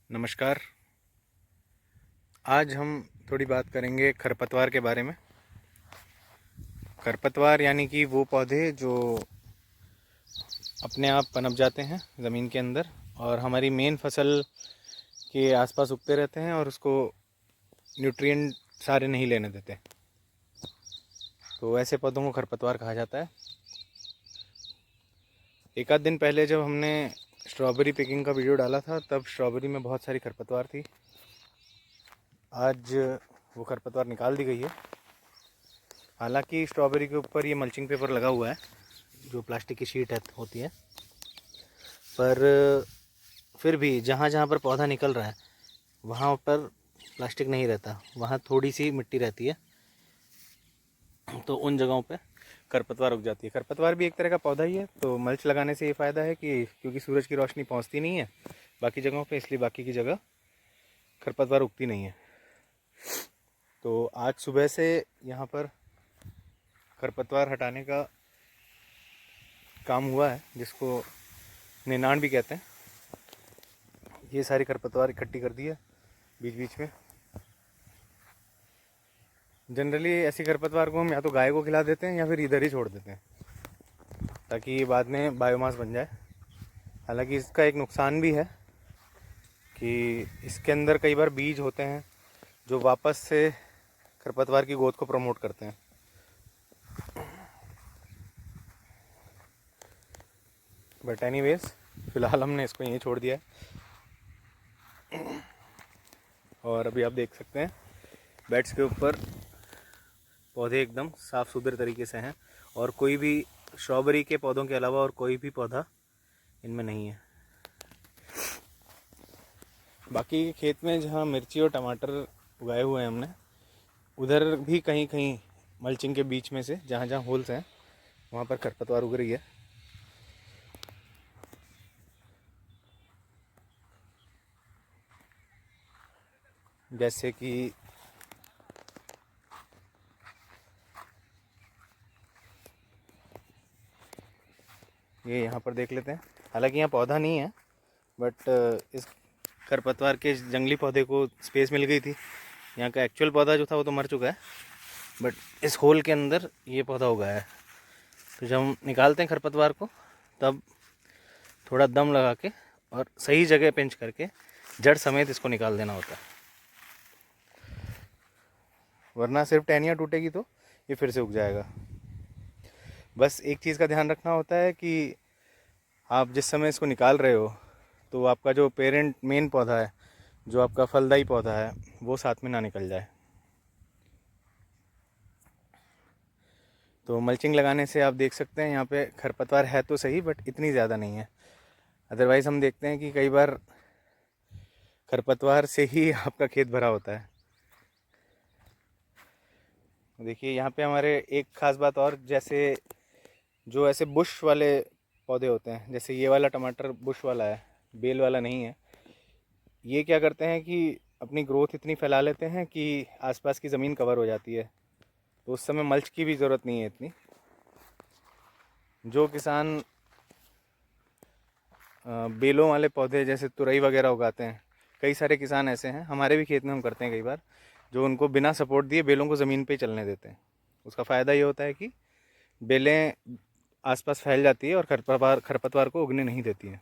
नमस्कार। आज हम थोड़ी बात करेंगे खरपतवार के बारे में। खरपतवार यानी कि वो पौधे जो अपने आप पनप जाते हैं ज़मीन के अंदर और हमारी मेन फसल के आसपास उगते रहते हैं और उसको न्यूट्रिएंट सारे नहीं लेने देते, तो ऐसे पौधों को खरपतवार कहा जाता है। एक आध दिन पहले जब हमने स्ट्रॉबेरी पिकिंग का वीडियो डाला था तब स्ट्रॉबेरी में बहुत सारी खरपतवार थी। आज वो खरपतवार निकाल दी गई है। हालांकि स्ट्रॉबेरी के ऊपर ये मल्चिंग पेपर लगा हुआ है, जो प्लास्टिक की शीट होती है, पर फिर भी जहाँ जहाँ पर पौधा निकल रहा है वहाँ पर प्लास्टिक नहीं रहता, वहाँ थोड़ी सी मिट्टी रहती है, तो उन जगहों पे खरपतवार उग जाती है। खरपतवार भी एक तरह का पौधा ही है, तो मल्च लगाने से ये फ़ायदा है कि क्योंकि सूरज की रोशनी पहुँचती नहीं है बाकी जगहों पे, इसलिए बाकी की जगह खरपतवार उगती नहीं है। तो आज सुबह से यहाँ पर खरपतवार हटाने का काम हुआ है, जिसको निनाण भी कहते हैं। ये सारी खरपतवार इकट्ठी कर दी है बीच बीच में। जनरली ऐसी खरपतवार को हम या तो गाय को खिला देते हैं या फिर इधर ही छोड़ देते हैं ताकि ये बाद में बायोमास बन जाए। हालांकि इसका एक नुकसान भी है कि इसके अंदर कई बार बीज होते हैं जो वापस से खरपतवार की ग्रोथ को प्रमोट करते हैं। बट एनीवेज फ़िलहाल हमने इसको यहीं छोड़ दिया है। और अभी आप देख सकते हैं बेड्स के ऊपर पौधे एकदम साफ़ सुथरे तरीके से हैं और कोई भी स्ट्रॉबेरी के पौधों के अलावा और कोई भी पौधा इनमें नहीं है। बाकी खेत में जहाँ मिर्ची और टमाटर उगाए हुए हैं हमने, उधर भी कहीं कहीं मल्चिंग के बीच में से जहाँ जहाँ होल्स हैं वहाँ पर खरपतवार उग रही है। जैसे कि ये यहाँ पर देख लेते हैं। हालांकि यहाँ पौधा नहीं है, बट इस खरपतवार के जंगली पौधे को स्पेस मिल गई थी। यहाँ का एक्चुअल पौधा जो था वो तो मर चुका है, बट इस होल के अंदर ये पौधा उगाया है। तो जब हम निकालते हैं खरपतवार को तब थोड़ा दम लगा के और सही जगह पिंच करके जड़ समेत इसको निकाल देना होता है, वरना सिर्फ टहनियाँ टूटेगी तो ये फिर से उग जाएगा। बस एक चीज़ का ध्यान रखना होता है कि आप जिस समय इसको निकाल रहे हो तो आपका जो पेरेंट मेन पौधा है, जो आपका फलदायी पौधा है, वो साथ में ना निकल जाए। तो मल्चिंग लगाने से आप देख सकते हैं यहाँ पे खरपतवार है तो सही, बट इतनी ज़्यादा नहीं है। अदरवाइज़ हम देखते हैं कि कई बार खरपतवार से ही आपका खेत भरा होता है। देखिए यहाँ पे हमारे एक ख़ास बात और, जैसे जो ऐसे बुश वाले पौधे होते हैं, जैसे ये वाला टमाटर बुश वाला है, बेल वाला नहीं है। ये क्या करते हैं कि अपनी ग्रोथ इतनी फैला लेते हैं कि आसपास की ज़मीन कवर हो जाती है, तो उस समय मल्च की भी ज़रूरत नहीं है इतनी। जो किसान बेलों वाले पौधे जैसे तुरई वगैरह उगाते हैं, कई सारे किसान ऐसे हैं, हमारे भी खेत में हम करते हैं कई बार, जो उनको बिना सपोर्ट दिए बेलों को ज़मीन पे ही चलने देते हैं। उसका फ़ायदा ये होता है कि बेलें आसपास फैल जाती है और खरपतवार को उगने नहीं देती हैं।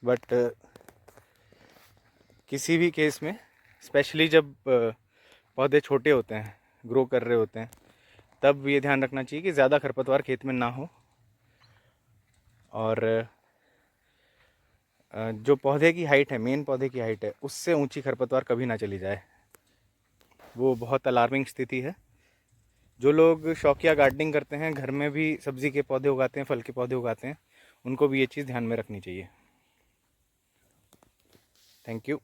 बट किसी भी केस में, स्पेशली जब पौधे छोटे होते हैं, ग्रो कर रहे होते हैं, तब ये ध्यान रखना चाहिए कि ज़्यादा खरपतवार खेत में ना हो और जो पौधे की हाइट है, मेन पौधे की हाइट है, उससे ऊंची खरपतवार कभी ना चली जाए। वो बहुत अलार्मिंग स्थिति है। जो लोग शौकिया गार्डनिंग करते हैं, घर में भी सब्ज़ी के पौधे उगाते हैं, फल के पौधे उगाते हैं, उनको भी ये चीज़ ध्यान में रखनी चाहिए। Thank you.